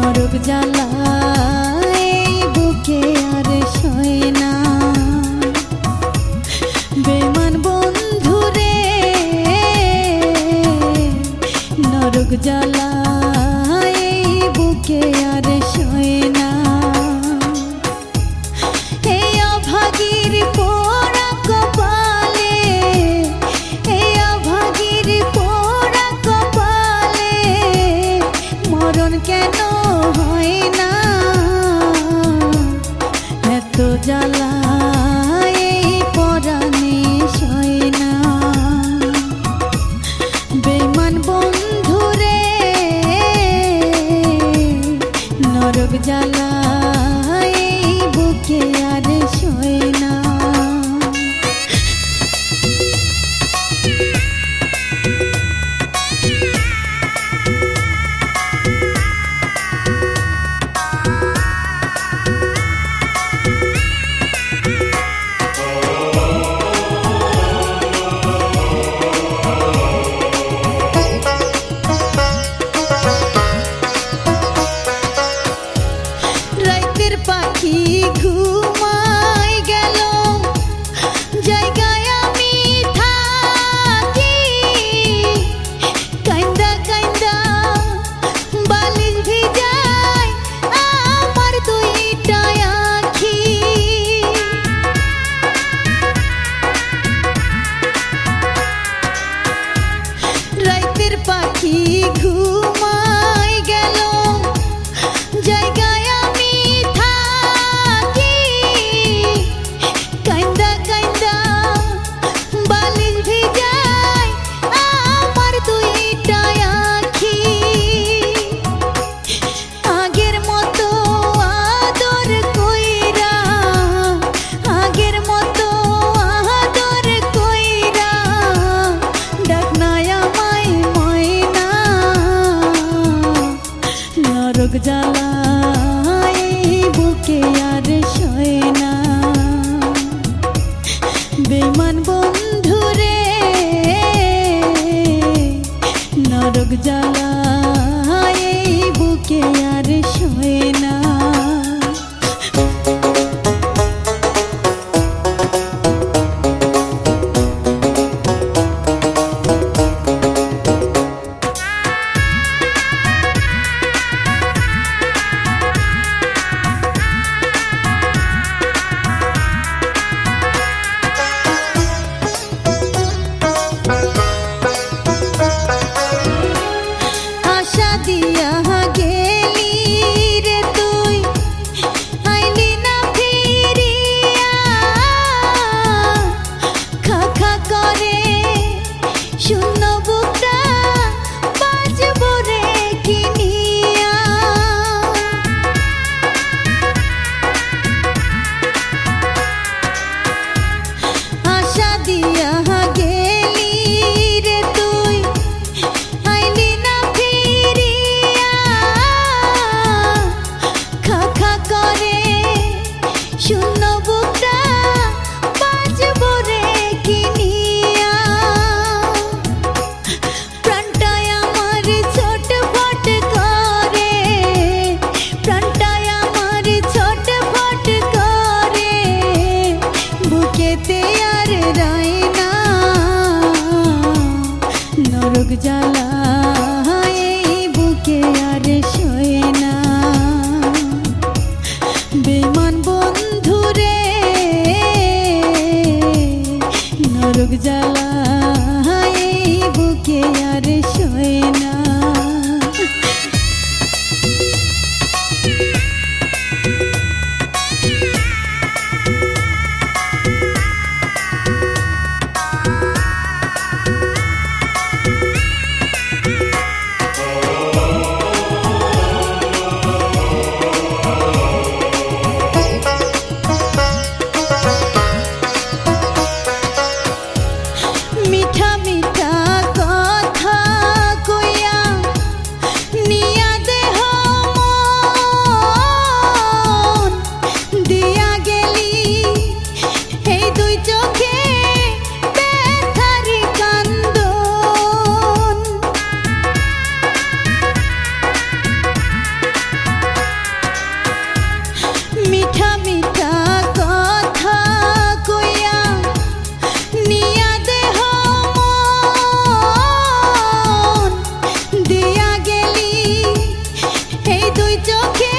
নরক জ্বালা এই বুকে আর সয় না। বেমান বন্ধু রে নরক জ্বালা এই বুকে আর সয় না। এই অভাগীর পোড়া কপালে, এই অভাগীর পোড়া কপালে মরণ কেন হয় না? এত জ্বালা এই পরাণে সয় না। বেমান বন্ধু রে নরক জ্বালা এই বুকে আর সয় না। রাতের পাখি ঘুমাই গেল, জায়গায় আমি থাকি। কান্দা কান্দা বালিশ ভিজাই আমার দুইটা আখি। রাতের পাখি ঘুমাই গেল, জায়গায় আমি থাকি। কান্দা কান্দা বালিশ ভিজাই আমার দুইটা আখি। আগের মতো আদর কইরা, আগের মতো আদর কইরা ডাক নাই আমায় ময়না। নরক জ্বালা এই বুকে আর সয় না। বেমান বন্ধু রে নরক জ্বালা এই বুকে আর সয় না। আশা দিয়া গেলি রে তুই, আইলি না ফিরিয়া। খা খা করে শূন্য বুকটা বাজব রে কিনিয়া। আশা দিয়া গেলি রে তুই, আইলি না ফিরিয়া। খা খা করে শূন্য বুকটা বাজব রে কিনিয়া। প্রাণটায় আমার ছটফট করে, প্রাণটায় আমার ছটফট করে বুকেতে আর রয় না। নরক জ্বালা এই বুকে আর সয় না। বেমান বন্ধু রে চোখে